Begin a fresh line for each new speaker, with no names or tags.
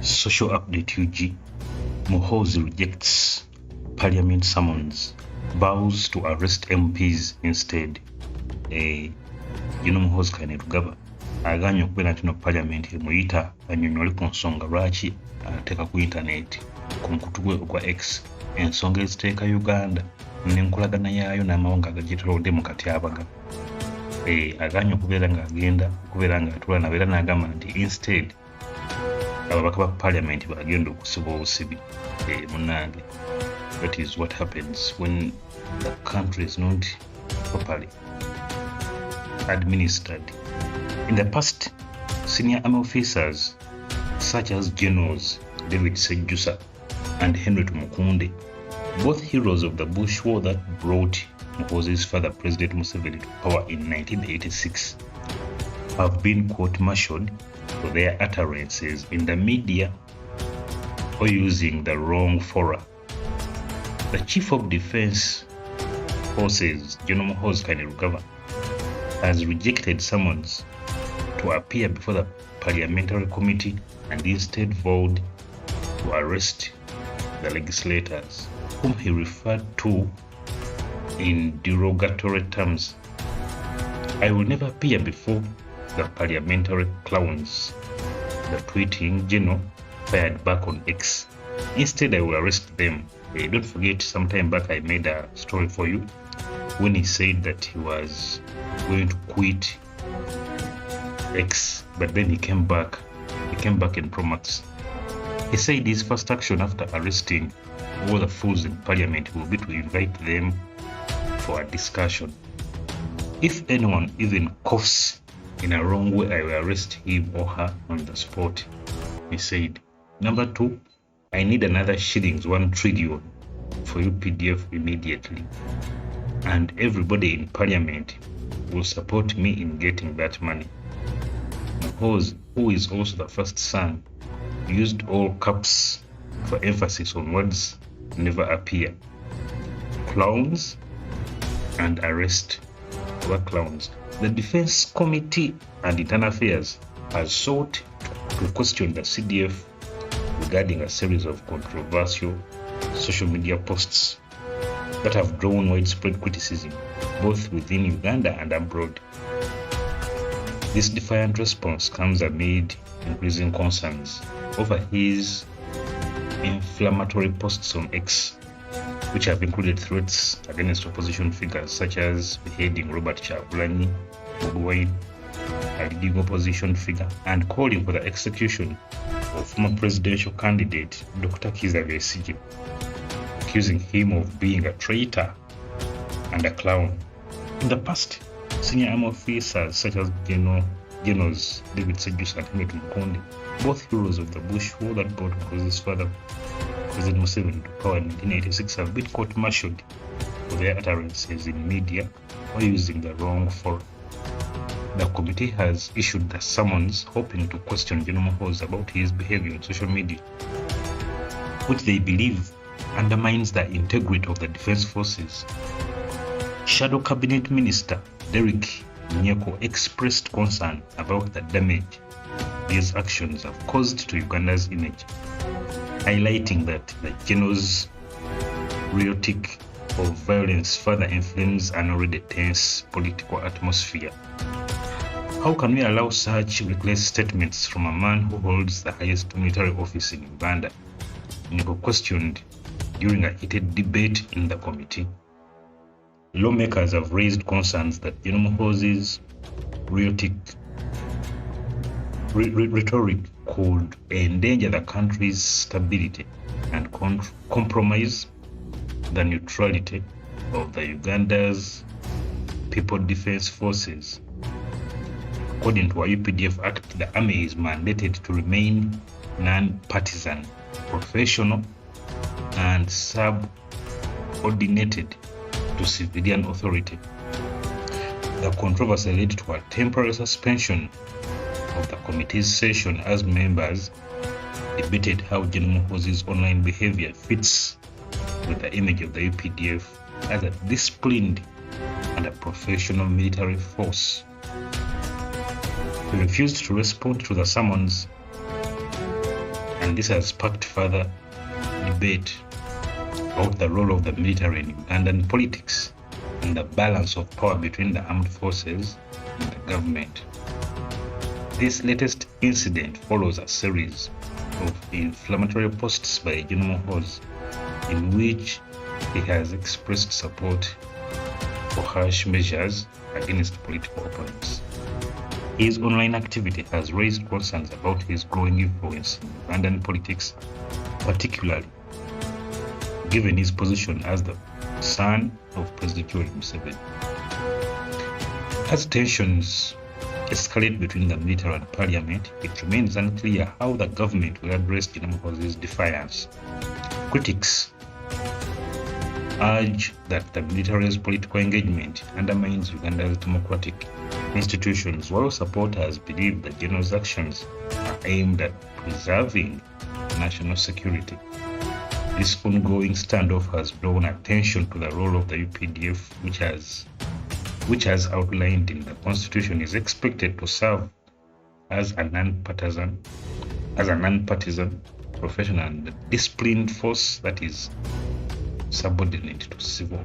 Social update UG. Muhoozi rejects Parliament summons, vows to arrest MPs instead. Muhoozi Kainerugaba aganye okubeera nti no Parliament emuyita annyonnyole ku nsonga lwaki ateeka ku internet ku mukutu gwe ogwa X ensonga eziteeka Uganda n'enkolagana yaayo n'amawanga agagitolodde mu katyabaga. Aganye okubeera ng'atula nabeera n'agamba nti instead ababaka ba Parliament bagenda okusiba obusibi munnange. That is what happens when the country is not properly administered. In the past, senior army officers such as Generals David Sejjusa and Henry Tumukunde, both heroes of the Bush War that brought Muhoozi's father, President Museveni, to power in 1986, have been court-martialed for their utterances in the media or using the wrong fora. The Chief of Defense Forces, General Muhoozi Kainerugaba, has rejected summons to appear before the Parliamentary Committee and instead vowed to arrest the legislators, whom he referred to in derogatory terms. I will never appear before the parliamentary clowns, the tweeting General fired back on X. Instead, I will arrest them. Don't forget, some time back I made a story for you when he said that he was going to quit X, but then he came back in Promax. He said his first action after arresting all the fools in Parliament will be to invite them for a discussion. If anyone even coughs in a wrong way, I will arrest him or her on the spot, he said. Number 2, I need another shillings 1 trillion for UPDF immediately, and everybody in Parliament will support me in getting that money. Muhoozi, who is also the first son, used all caps for emphasis on words never appear. Clowns and arrest were clowns. The Defense Committee and Internal Affairs has sought to question the CDF regarding a series of controversial social media posts that have drawn widespread criticism both within Uganda and abroad. This defiant response comes amid increasing concerns over his inflammatory posts on X, which have included threats against opposition figures such as beheading Robert Kyagulanyi, Bobi Wine, a leading opposition figure, and calling for the execution of former presidential candidate Dr. Kizza Besigye, accusing him of being a traitor and a clown. In the past, senior army officers such as Generals David Sejjusa and Henry Tumukunde, both heroes of the Bush War that brought Muhoozi's father, President Museveni, to power in 1986, have been court-martialed for their utterances in media or using the wrong forum. The committee has issued the summons hoping to question General Muhoozi about his behavior on social media, which they believe undermines the integrity of the defense forces. Shadow Cabinet Minister Derek Nyeko expressed concern about the damage these actions have caused to Uganda's image, highlighting that the general's rhetoric of violence further inflames an already tense political atmosphere. How can we allow such reckless statements from a man who holds the highest military office in Uganda? Nyeko questioned during a heated debate in the committee. Lawmakers have raised concerns that Muhoozi's rhetoric could endanger the country's stability and compromise the neutrality of the Uganda's People Defense Forces. According to a UPDF Act, the army is mandated to remain non-partisan, professional, and subordinated to civilian authority. The controversy led to a temporary suspension of the committee's session as members debated how General Muhoozi's online behavior fits with the image of the UPDF as a disciplined and a professional military force. He refused to respond to the summons and this has sparked further debate about the role of the military in Ugandan politics and the balance of power between the armed forces and the government. This latest incident follows a series of inflammatory posts by General Muhoozi, in which he has expressed support for harsh measures against political opponents. His online activity has raised concerns about his growing influence in Ugandan politics, particularly given his position as the son of President Museveni. As tensions escalate between the military and parliament, it remains unclear how the government will address General Muhoozi's defiance. Critics urge that the military's political engagement undermines Uganda's democratic institutions, while supporters believe that General's actions are aimed at preserving national security. This ongoing standoff has drawn attention to the role of the UPDF, which as outlined in the constitution is expected to serve as a non-partisan, professional and disciplined force that is subordinate to civil